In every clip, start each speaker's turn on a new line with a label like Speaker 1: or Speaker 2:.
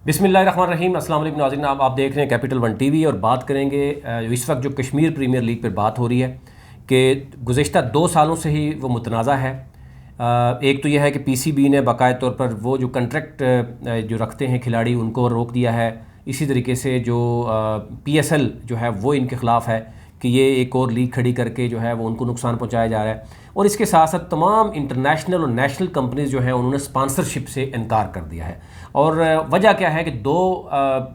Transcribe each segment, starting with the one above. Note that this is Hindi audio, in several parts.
Speaker 1: बिस्मिल्लाहिर्रहमानिर्रहीम। अस्सलाम वालेकुम नाज़रीन, आप देख रहे हैं कैपिटल वन टीवी और बात करेंगे इस वक्त जो कश्मीर प्रीमियर लीग पर बात हो रही है कि गुज़िश्ता 2 सालों से ही वो मुतनाज़ा है। एक तो यह है कि पीसीबी ने बाकायदा तौर पर वो जो कंट्रैक्ट जो रखते हैं खिलाड़ी उनको रोक दिया है। इसी तरीके से जो पीएसएल जो है वो इनके ख़िलाफ़ है कि ये एक और लीग खड़ी करके जो है वो उनको नुकसान पहुंचाया जा रहा है। और इसके साथ साथ तमाम इंटरनेशनल और नेशनल कंपनीज़ जो हैं उन्होंने स्पॉन्सरशिप से इनकार कर दिया है। और वजह क्या है कि दो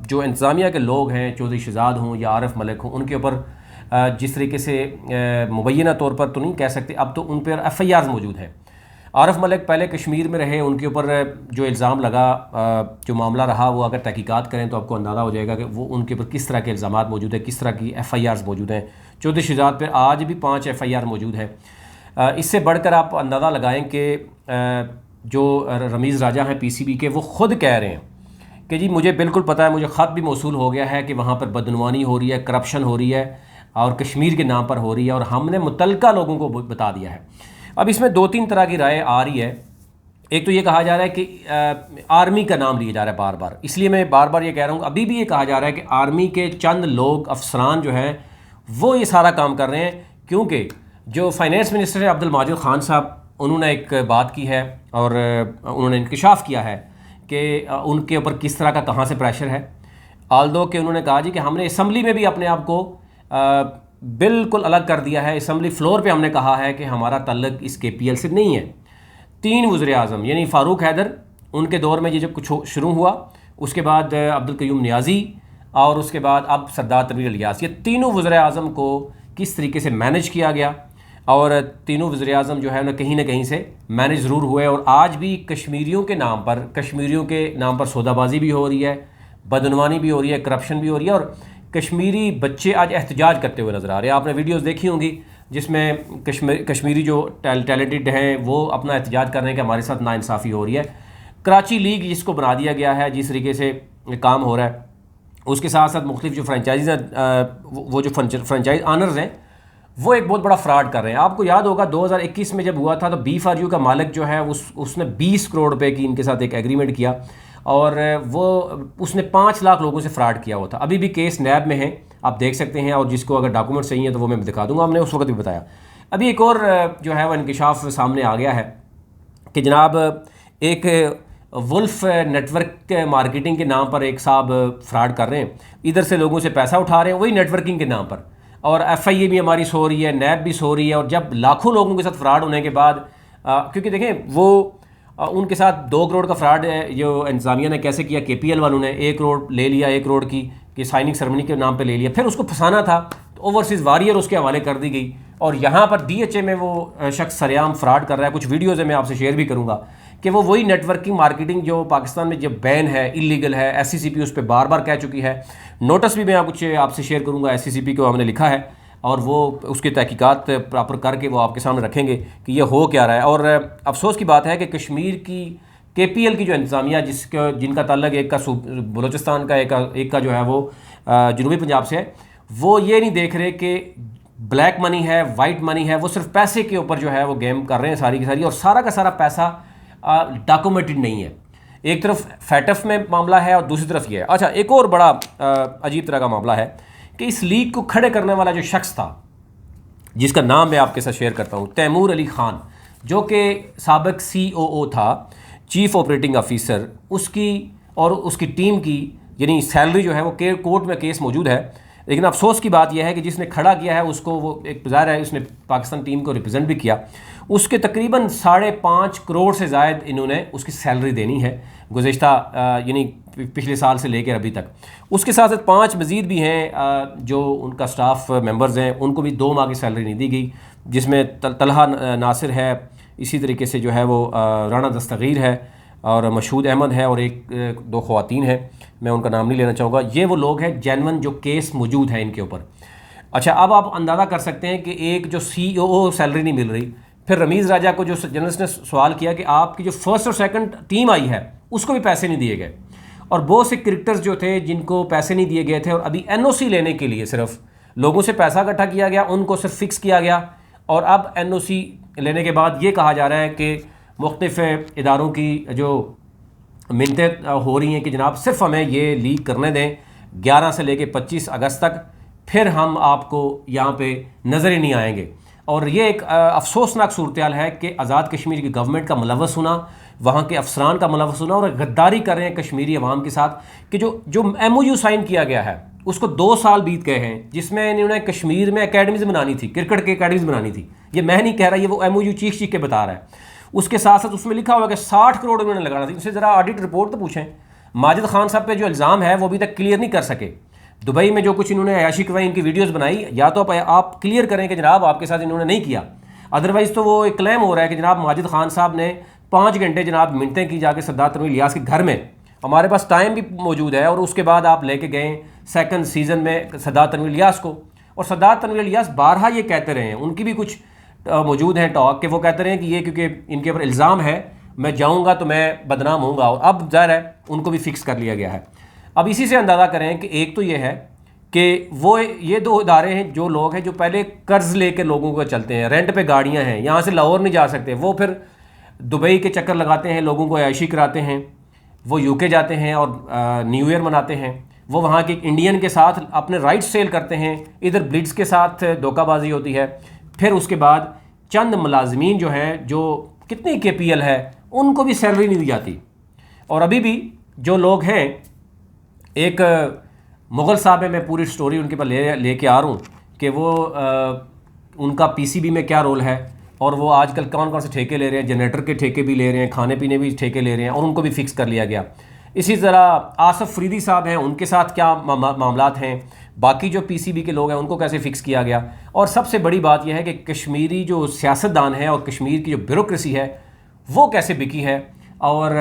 Speaker 1: जो इंतज़ामिया के लोग हैं, चौधरी शहजाद हों या आरिफ मलिक हों, उनके ऊपर जिस तरीके से मुबैना तौर पर तो नहीं कह सकते, अब तो उन पर FIRs मौजूद हैं। आरिफ मलिक पहले कश्मीर में रहे, उनके ऊपर जो इल्ज़ाम लगा, जो मामला रहा, वो अगर तहकीकात करें तो आपको अंदाज़ा हो जाएगा कि वो उनके ऊपर किस तरह के इल्ज़ामात मौजूद हैं, किस तरह की FIRs मौजूद हैं। चौधरी शहजाद पर आज भी 5 FIR मौजूद हैं। इससे बढ़कर आप अंदाज़ा लगाएं कि जो रमीज़ राजा हैं पीसीबी के, वो ख़ुद कह रहे हैं कि जी मुझे बिल्कुल पता है, मुझे ख़त भी मौसूल हो गया है कि वहाँ पर बदनवानी हो रही है, करप्शन हो रही है और कश्मीर के नाम पर हो रही है और हमने मुतल्लिका लोगों को बता दिया है। अब इसमें 2-3 तरह की राय आ रही है। एक तो ये कहा जा रहा है कि आर्मी का नाम लिया जा रहा है बार बार, इसलिए मैं बार बार ये कह रहा हूँ। अभी भी ये कहा जा रहा है कि आर्मी के चंद लोग, अफसरान जो हैं वो ये सारा काम कर रहे हैं, क्योंकि जो फाइनेंस मिनिस्टर है अब्दुल माजिद खान साहब, उन्होंने एक बात की है और उन्होंने इंकशाफ किया है कि उनके ऊपर किस तरह का कहाँ से प्रेशर है। आल्दो कि उन्होंने कहा जी कि हमने असम्बली में भी अपने आप को बिल्कुल अलग कर दिया है। असम्बली फ्लोर पे हमने कहा है कि हमारा तल्लक इस KPL से नहीं है। 3 वज़ीर आज़म यानी फ़ारूक हैदर, उनके दौर में ये जब कुछ शुरू हुआ, उसके बाद अब्दुल कयूम नियाज़ी और उसके बाद अब सरदार तनवीर इलियास, ये तीनों वज़ीर आज़म को किस तरीके से मैनेज किया गया और तीनों वज़ीर आज़म जो है ना कहीं से मैनेज ज़रूर हुए। और आज भी कश्मीरियों के नाम पर सौदाबाजी भी हो रही है, बदनवानी भी हो रही है, करप्शन भी हो रही है और कश्मीरी बच्चे आज एहतजाज करते हुए नज़र आ रहे हैं। आपने वीडियोस देखी होंगी जिसमें कश्मीरी जो टैलेंटेड हैं वो अपना एहतजाज कर रहे हैं कि हमारे साथ नाइंसाफ़ी हो रही है। कराची लीग जिसको बना दिया गया है, जिस तरीके से काम हो रहा है, उसके साथ साथ मुख्तलिफ जो फ्रेंचाइज़ हैं, वो जो फ्रेंचाइज ऑनर्स हैं, वो एक बहुत बड़ा फ्रॉड कर रहे हैं। आपको याद होगा 2021 में जब हुआ था तो B4U का मालिक जो है उसने 20 करोड़ रुपए की इनके साथ एक एग्रीमेंट किया और वो उसने 5 लाख लोगों से फ्रॉड किया हुआ था। अभी भी केस नैब में है, आप देख सकते हैं, और जिसको अगर डॉक्यूमेंट चाहिए तो वो मैं दिखा दूंगा। हमने उस वक्त भी बताया। अभी एक और जो है वो इंकशाफ सामने आ गया है कि जनाब एक वुल्फ नेटवर्क मार्केटिंग के नाम पर एक साहब फ्रॉड कर रहे हैं, इधर से लोगों से पैसा उठा रहे हैं वही नेटवर्किंग के नाम पर, और FIA भी हमारी सो रही है, नैब भी सो रही है। और जब लाखों लोगों के साथ फ्रॉड होने के बाद क्योंकि देखें वो उनके साथ 2 करोड़ का फ्रॉड जो इंतज़ामिया ने कैसे किया, KPL वालों ने 1 करोड़ ले लिया, 1 करोड़ की साइनिंग सेरेमनी के नाम पे ले लिया, फिर उसको फंसाना था तो ओवरसीज़ वॉरियर उसके हवाले कर दी गई। और यहाँ पर DHA में वो शख्स सरेआम फ्रॉड कर रहा है। कुछ वीडियोज़ है, मैं आपसे शेयर भी करूँगा कि वो वही नेटवर्किंग मार्केटिंग जो पाकिस्तान में जब बैन है, इलीगल है, SCCP उस पर बार बार कह चुकी है। नोटिस भी मैं कुछ आपसे शेयर करूँगा, SCCP को हमने लिखा है और वो उसकी तहकीकात प्रॉपर करके वो आपके सामने रखेंगे कि ये हो क्या रहा है। और अफसोस की बात है कि कश्मीर की KPL की जो इंतज़ामिया जिनका ताल्लुक एक का बलूचिस्तान का, एक का जो है वो जनूबी पंजाब से है, वो ये नहीं देख रहे कि ब्लैक मनी है, वाइट मनी है, वो सिर्फ पैसे के ऊपर जो है वो गेम कर रहे हैं सारी की सारी, और सारा का सारा पैसा डॉक्यूमेंटेड नहीं है। एक तरफ फैटफ में मामला है और दूसरी तरफ ये है। अच्छा, एक और बड़ा अजीब तरह का मामला है कि इस लीग को खड़े करने वाला जो शख्स था, जिसका नाम मैं आपके साथ शेयर करता हूँ, तैमूर अली खान, जो कि साबिक COO था, चीफ ऑपरेटिंग ऑफिसर, उसकी और उसकी टीम की यानी सैलरी जो है वो कोर्ट में केस मौजूद है। लेकिन अफसोस की बात यह है कि जिसने खड़ा किया है उसको, वो एक ज़ाहिर है उसने पाकिस्तान टीम को रिप्रेजेंट भी किया, उसके तकरीबन 5.5 करोड़ से ज़ायद इन्होंने उसकी सैलरी देनी है गुज़िश्ता यानी पिछले साल से लेकर अभी तक। उसके साथ साथ 5 मज़ीद भी हैं जो उनका स्टाफ मेंबर्स हैं, उनको भी 2 माह की सैलरी नहीं दी गई, जिसमें तलहा नासिर है, इसी तरीके से जो है वो राना दस्तगीर है और मशहूद अहमद है और 1-2 ख़वातीन हैं, मैं उनका नाम नहीं लेना चाहूँगा। ये वो लोग हैं जेन्युइन जो केस मौजूद है इनके ऊपर। अच्छा, अब आप अंदाज़ा कर सकते हैं कि एक जो COO सैलरी नहीं मिल रही, फिर रमीज़ राजा को जो जर्नलिस्ट ने सवाल किया कि आपकी जो फर्स्ट और सेकंड टीम आई है उसको भी पैसे नहीं दिए गए, और बहुत से क्रिकेटर्स जो थे जिनको पैसे नहीं दिए गए थे और अभी NOC लेने के लिए सिर्फ लोगों से पैसा इकट्ठा किया गया, उनको सिर्फ फिक्स किया गया, और अब NOC लेने के बाद ये कहा जा रहा है कि मुख्तलिफ इदारों की जो मिन्नतें हो रही हैं कि जनाब सिर्फ हमें ये लीक करने दें 11 से लेके 25 अगस्त तक, फिर हम आपको यहाँ पे नज़र ही नहीं आएंगे। और ये एक अफसोसनाक सूरत है कि आज़ाद कश्मीर की गवर्नमेंट का मुलव्वस होना, वहाँ के अफसरान का मुलव्वस होना, और गद्दारी कर रहे हैं कश्मीरी अवाम के साथ कि जो MOU साइन किया गया है उसको 2 साल बीत गए हैं, जिसमें इन्होंने कश्मीर में एकेडमीज़ बनानी थी, क्रिकेट की एकेडमीज़ बनानी थी। ये मैं नहीं कह रहा, ये वो MOU चीख के बता रहा है। उसके साथ साथ उसमें लिखा हुआ कि 60 करोड़ उन्होंने लगाना था। इनसे ज़रा ऑडिट रिपोर्ट तो पूछें। माजिद खान साहब पे जो इल्ज़ाम है वो अभी तक क्लियर नहीं कर सके। दुबई में जो कुछ इन्होंने अयाशी करवाई, इनकी वीडियोस बनाई, या तो आप क्लियर करें कि जनाब आपके साथ इन्होंने नहीं किया। अदरवाइज़ तो वो एक क्लेम हो रहा है कि जनाब माजिद खान साहब ने 5 घंटे जनाब मिन्नतें की जाके सरदार तनवीर इलियास के घर में। हमारे पास टाइम भी मौजूद है। और उसके बाद आप लेके गए सेकंड सीज़न में सरदार तनवीर इलियास को, और सरदार तनवीर इलियास बारहा ये कहते रहे हैं, उनकी भी कुछ मौजूद हैं टॉक, कि वो कहते रहे हैं कि ये क्योंकि इनके ऊपर इल्ज़ाम है, मैं जाऊंगा तो मैं बदनाम होऊंगा। और अब ज़ाहिर है उनको भी फिक्स कर लिया गया है। अब इसी से अंदाज़ा करें कि एक तो ये है कि वो ये 2 इदारे हैं, जो लोग हैं जो पहले कर्ज लेकर लोगों को चलते हैं, रेंट पे गाड़ियाँ हैं, यहाँ से लाहौर नहीं जा सकते, वो फिर दुबई के चक्कर लगाते हैं, लोगों को ऐशी कराते हैं, वो UK जाते हैं और न्यू ईयर मनाते हैं, वो वहाँ के इंडियन के साथ अपने राइट सेल करते हैं, इधर ब्लिट्स के साथ धोखाबाजी होती है। फिर उसके बाद चंद मुलाजमीन जो हैं, जो कितनी KPL है, उनको भी सैलरी नहीं दी जाती। और अभी भी जो लोग हैं, एक मुग़ल साहब है, मैं पूरी स्टोरी उनके पर लेके आ रहा हूँ कि वो उनका PCB में क्या रोल है, और वो आजकल कौन कौन से ठेके ले रहे हैं, जनरेटर के ठेके भी ले रहे हैं, खाने पीने भी ठेके ले रहे हैं, और उनको भी फिक्स कर लिया गया। इसी तरह आसफ़ फरीदी साहब हैं, उनके साथ क्या मामलात हैं, बाकी जो PCB के लोग हैं उनको कैसे फ़िक्स किया गया। और सबसे बड़ी बात यह है कि कश्मीरी जो सियासतदान है और कश्मीर की जो ब्यूरोक्रेसी है वो कैसे बिकी है। और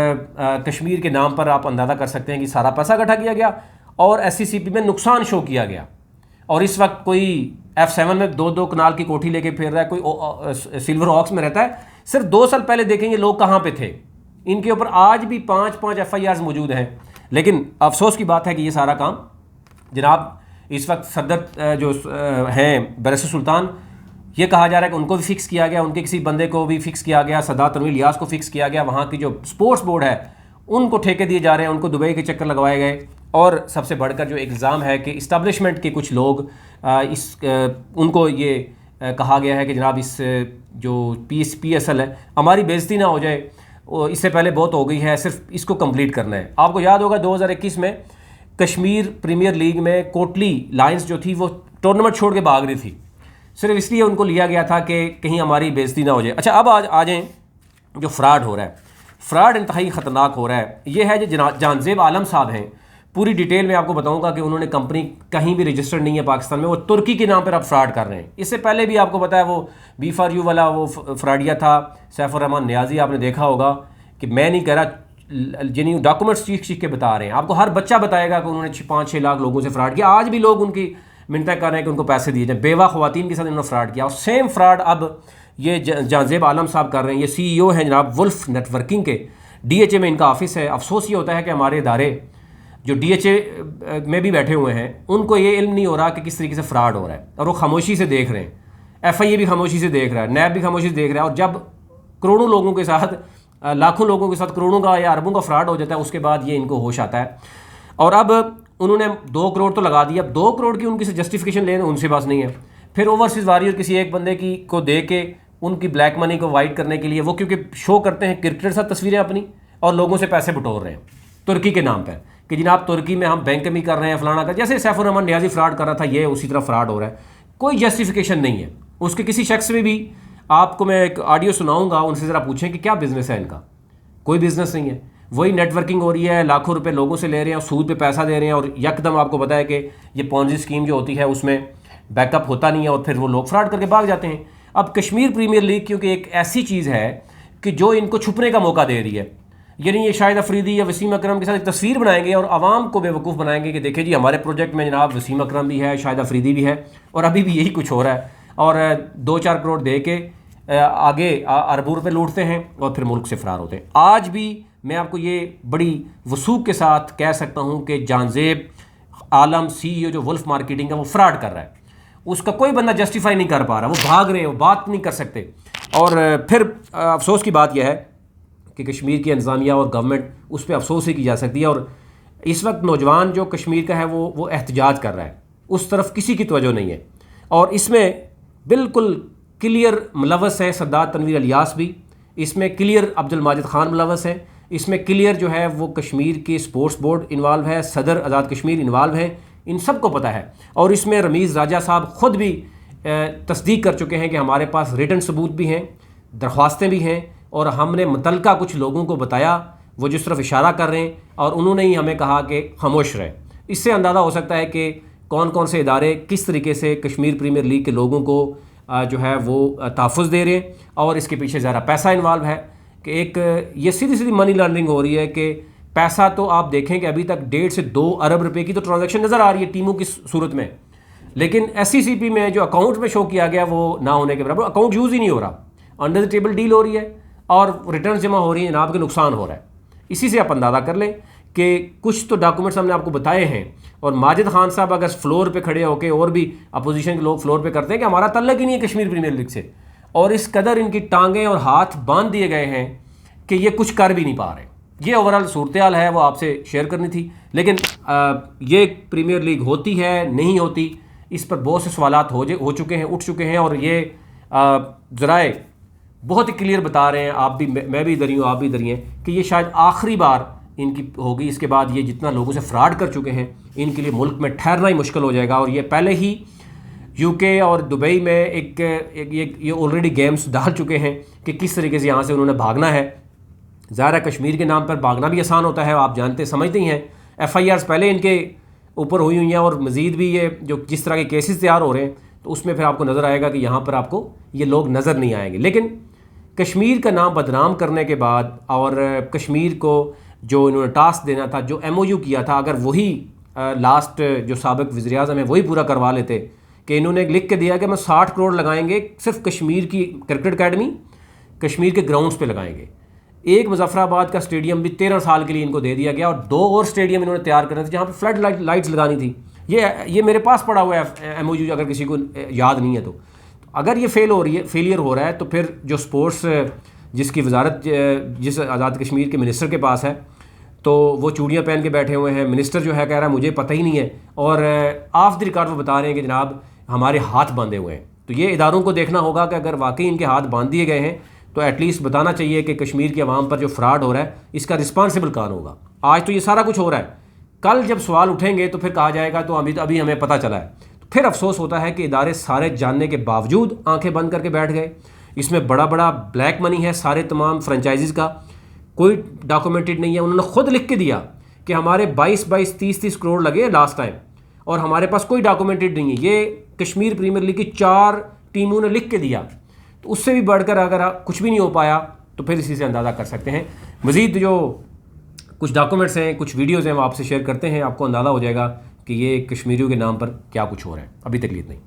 Speaker 1: कश्मीर के नाम पर आप अंदाज़ा कर सकते हैं कि सारा पैसा इकट्ठा किया गया और SCCP में नुकसान शो किया गया। और इस वक्त कोई F7 में 2-2 कनाल की कोठी लेके फिर रहा है, कोई सिल्वर ऑक्स में रहता है। सिर्फ 2 साल पहले देखेंगे लोग कहाँ पे थे। इनके ऊपर आज भी 5-5 FIRs मौजूद हैं। लेकिन अफसोस की बात है कि ये सारा काम जनाब इस वक्त सदर जो हैं बैरिस्टर सुल्तान, ये कहा जा रहा है कि उनको भी फिक्स किया गया, उनके किसी बंदे को भी फिक्स किया गया, सरदार तनवीर इलियास को फिक्स किया गया, वहाँ की जो स्पोर्ट्स बोर्ड है उनको ठेके दिए जा रहे हैं, उनको दुबई के चक्कर लगवाए गए। और सबसे बढ़कर जो इल्ज़ाम है कि इस्टेब्लिशमेंट के कुछ लोग उनको ये कहा गया है कि जनाब इस जो PSL है हमारी बेइज्जती ना हो जाए, इससे पहले बहुत हो गई है, सिर्फ इसको कंप्लीट करना है। आपको याद होगा 2021 में कश्मीर प्रीमियर लीग में कोटली लायंस जो थी वो टूर्नामेंट छोड़ के भाग रही थी, सिर्फ इसलिए उनको लिया गया था कि कहीं हमारी बेइज्जती ना हो जाए। अच्छा, अब आ जाएँ जो फ्रॉड हो रहा है। फ्रॉड इंतहाई ख़तरनाक हो रहा है। ये है जो जानजेब आलम साहब हैं, पूरी डिटेल में आपको बताऊंगा कि उन्होंने कंपनी कहीं भी रजिस्टर्ड नहीं है पाकिस्तान में, वो तुर्की के नाम पर अब फ्रॉड कर रहे हैं। इससे पहले भी आपको पता है वो B4U वाला वो फ्रॉडिया था, सैफुर रहमान नियाजी, आपने देखा होगा कि मैं नहीं कह रहा, जिन डॉक्यूमेंट्स चीख के बता रहे हैं, आपको हर बच्चा बताएगा कि उन्होंने 5-6 लाख लोगों से फ्रॉड किया। आज भी लोग उनकी मिन्नतें कर रहे हैं कि उनको पैसे दिए जाए। बेवा ख़वातीन के साथ इन्होंने फ्रॉड किया, और सेम फ्रॉड अब ये जानजेब आलम साहब कर रहे हैं। ये CEO हैं जनाब वुल्फ नेटवर्किंग के, DHA में इनका ऑफिस है। अफसोस ये होता है कि हमारे इदारे जो DHA में भी बैठे हुए हैं उनको ये इल्म नहीं हो रहा कि किस तरीके से फ्रॉड हो रहा है, और वो खामोशी से देख रहे हैं। FIA भी खामोशी से देख रहा है, NAB भी खामोशी से देख रहा है। और जब करोड़ों लोगों के साथ, लाखों लोगों के साथ करोड़ों का या अरबों का फ्रॉड हो जाता है, उसके बाद ये इनको होश आता है। और अब उन्होंने 2 करोड़ तो लगा दिया, अब 2 करोड़ की उनकी जस्टिफिकेशन लेने उनसे पास नहीं है। फिर ओवरसीज़ वॉरियर किसी एक बंदे की को दे के उनकी ब्लैक मनी को वाइट करने के लिए, वो क्योंकि शो करते हैं क्रिकेटर साथ तस्वीरें अपनी, और लोगों से पैसे बटोर रहे हैं तुर्की के नाम पर कि जनाब तुर्की में हम बैंक में कर रहे हैं फलाना का। जैसे सैफुर रहमान नियाजी फ्रॉड कर रहा था, ये उसी तरह फ्रॉड हो रहा है। कोई जस्टिफिकेशन नहीं है उसके। किसी शख्स में भी आपको मैं एक ऑडियो सुनाऊंगा, उनसे ज़रा पूछें कि क्या बिज़नेस है इनका। कोई बिज़नेस नहीं है, वही नेटवर्किंग हो रही है, लाखों रुपए लोगों से ले रहे हैं, सूद पे पैसा दे रहे हैं, और यकदम आपको पता है कि ये पॉन्जी स्कीम जो होती है उसमें बैकअप होता नहीं है, और फिर वो लोग फ्रॉड करके भाग जाते हैं। अब कश्मीर प्रीमियर लीग क्योंकि एक ऐसी चीज़ है कि जो इनको छुपने का मौका दे रही है, यानी ये शाहिद अफरीदी या वसीम अकरम के साथ एक तस्वीर बनाएंगे और आवाम को बेवकूफ़ बनाएंगे कि देखिए जी हमारे प्रोजेक्ट में जनाब वसीम अकरम भी है, शाहिद अफरीदी भी है, और अभी भी यही कुछ हो रहा है। और 2-4 करोड़ दे के आगे अरबों रुपये लूटते हैं और फिर मुल्क से फ़रार होते हैं। आज भी मैं आपको ये बड़ी वसूख के साथ कह सकता हूँ कि जानजेब आलम CEO जो वुल्फ मार्केटिंग है वो फ्रॉड कर रहा है। उसका कोई बंदा जस्टिफाई नहीं कर पा रहा, वो भाग रहे हैं, वो बात नहीं कर सकते। और फिर अफसोस की बात यह है कि कश्मीर की इंतज़ामिया और गवर्नमेंट, उस पर अफसोस ही की जा सकती है। और इस वक्त नौजवान जो कश्मीर का है वो एहतजाज कर रहा है, उस तरफ किसी की तवज्जो नहीं है। और इसमें बिल्कुल क्लियर मुलव्वस है सरदार तनवीर इलियास भी, इसमें क्लियर अब्दुल माजिद ख़ान मुलव्वस है, इसमें क्लियर जो है वो कश्मीर की स्पोर्ट्स बोर्ड इन्वॉल्व है, सदर आज़ाद कश्मीर इन्वॉल्व है, इन सब को पता है। और इसमें रमीज़ राजा साहब ख़ुद भी तस्दीक कर चुके हैं कि हमारे पास रिटन सबूत भी हैं, दरख्वास्तें भी हैं, और हमने मुतलका कुछ लोगों को बताया, वो जिस तरफ इशारा कर रहे हैं, और उन्होंने ही हमें कहा कि खामोश रहे। इससे अंदाज़ा हो सकता है कि कौन कौन से इदारे किस तरीके से कश्मीर प्रीमियर लीग के लोगों को जो है वो तहफ़्फ़ुज़ दे रहे हैं, और इसके पीछे ज़रा पैसा इन्वॉल्व है कि एक ये सीधी सीधी मनी लॉन्ड्रिंग हो रही है। कि पैसा तो आप देखें कि अभी तक 1.5 से 2 अरब रुपए की तो ट्रांजैक्शन नज़र आ रही है टीमों की सूरत में, लेकिन SCCP में जो अकाउंट में शो किया गया वो ना होने के बराबर, अकाउंट यूज़ ही नहीं हो रहा, अंडर द टेबल डील हो रही है और रिटर्न जमा हो रही है, जनाब के नुकसान हो रहा है। इसी से आप अंदाज़ा कर लें कि कुछ तो डॉक्यूमेंट्स हमने आपको बताए हैं। और माजिद खान साहब अगर फ्लोर पे खड़े होकर, और भी अपोजिशन के लोग फ्लोर पे करते हैं कि हमारा तल्लक ही नहीं है कश्मीर प्रीमियर लीग से, और इस कदर इनकी टांगें और हाथ बांध दिए गए हैं कि ये कुछ कर भी नहीं पा रहे। ये ओवरऑल सूरत हाल है, वो आपसे शेयर करनी थी। लेकिन ये प्रीमियर लीग होती है नहीं होती, इस पर बहुत से सवालात हो चुके हैं, उठ चुके हैं, और ये ज़राए बहुत ही क्लियर बता रहे हैं, आप भी, मैं भी इधर ही हूँ, आप भी इधर ही हैं, कि ये शायद आखिरी बार इनकी होगी। इसके बाद ये जितना लोगों से फ्रॉड कर चुके हैं, इनके लिए मुल्क में ठहरना ही मुश्किल हो जाएगा। और ये पहले ही UK और दुबई में ये ऑलरेडी गेम्स डाल चुके हैं कि किस तरीके से यहाँ से उन्होंने भागना है। ज़ाहिर कश्मीर के नाम पर भागना भी आसान होता है, आप जानते समझते ही हैं। FIRs पहले इनके ऊपर हुई हैं, और मज़ीद भी ये जो जिस तरह के केसेस तैयार हो रहे हैं, तो उसमें फिर आपको नज़र आएगा कि यहाँ पर आपको ये लोग नज़र नहीं आएंगे। लेकिन कश्मीर का नाम बदनाम करने के बाद, और कश्मीर को जो इन्होंने टास्क देना था, जो MOU किया था, अगर वही लास्ट जो साबिक वज़ीर-ए-आज़म है वही पूरा करवा लेते, कि इन्होंने लिख के दिया कि हम 60 करोड़ लगाएंगे सिर्फ कश्मीर की क्रिकेट अकेडमी, कश्मीर के ग्राउंड्स पे लगाएंगे। एक मुजफ्फराबाद का स्टेडियम भी 13 साल के लिए इनको दे दिया गया, और 2 और स्टेडियम इन्होंने तैयार करने थे जहाँ पे फ्लड लाइट्स लगानी थी। ये मेरे पास पड़ा हुआ है MOU, अगर किसी को याद नहीं है तो। अगर ये फेलियर हो रहा है, तो फिर जो स्पोर्ट्स जिसकी वजारत जिस आज़ाद कश्मीर के मिनिस्टर के पास है, तो वो चूड़ियाँ पहन के बैठे हुए हैं। मिनिस्टर जो है कह रहा है मुझे पता ही नहीं है, और ऑफ द रिकॉर्ड वो बता रहे हैं कि जनाब हमारे हाथ बांधे हुए हैं। तो ये इदारों को देखना होगा कि अगर वाकई इनके हाथ बांध दिए गए हैं, तो एटलीस्ट बताना चाहिए कि कश्मीर के अवाम पर जो फ्रॉड हो रहा है, इसका रिस्पॉन्सिबल कौन होगा। आज तो ये सारा कुछ हो रहा है, कल जब सवाल उठेंगे तो फिर कहा जाएगा तो अभी हमें पता चला है। तो फिर अफसोस होता है कि इदारे सारे जानने के बावजूद आंखें बंद करके बैठ गए। इसमें बड़ा बड़ा ब्लैक मनी है सारे तमाम फ्रेंचाइजीज़ का, कोई डॉक्यूमेंटेड नहीं है। उन्होंने खुद लिख के दिया कि हमारे 22-22, 30-30 करोड़ लगे लास्ट टाइम, और हमारे पास कोई डॉक्यूमेंटेड नहीं है। ये कश्मीर प्रीमियर लीग की 4 टीमों ने लिख के दिया। तो उससे भी बढ़कर अगर कुछ भी नहीं हो पाया, तो फिर इसी से अंदाज़ा कर सकते हैं। मज़ीद जो कुछ डॉक्यूमेंट्स हैं, कुछ वीडियोज़ हैं, वो आपसे शेयर करते हैं, आपको अंदाज़ा हो जाएगा कि ये कश्मीरियों के नाम पर क्या कुछ हो रहा है। अभी तकलीफ नहीं।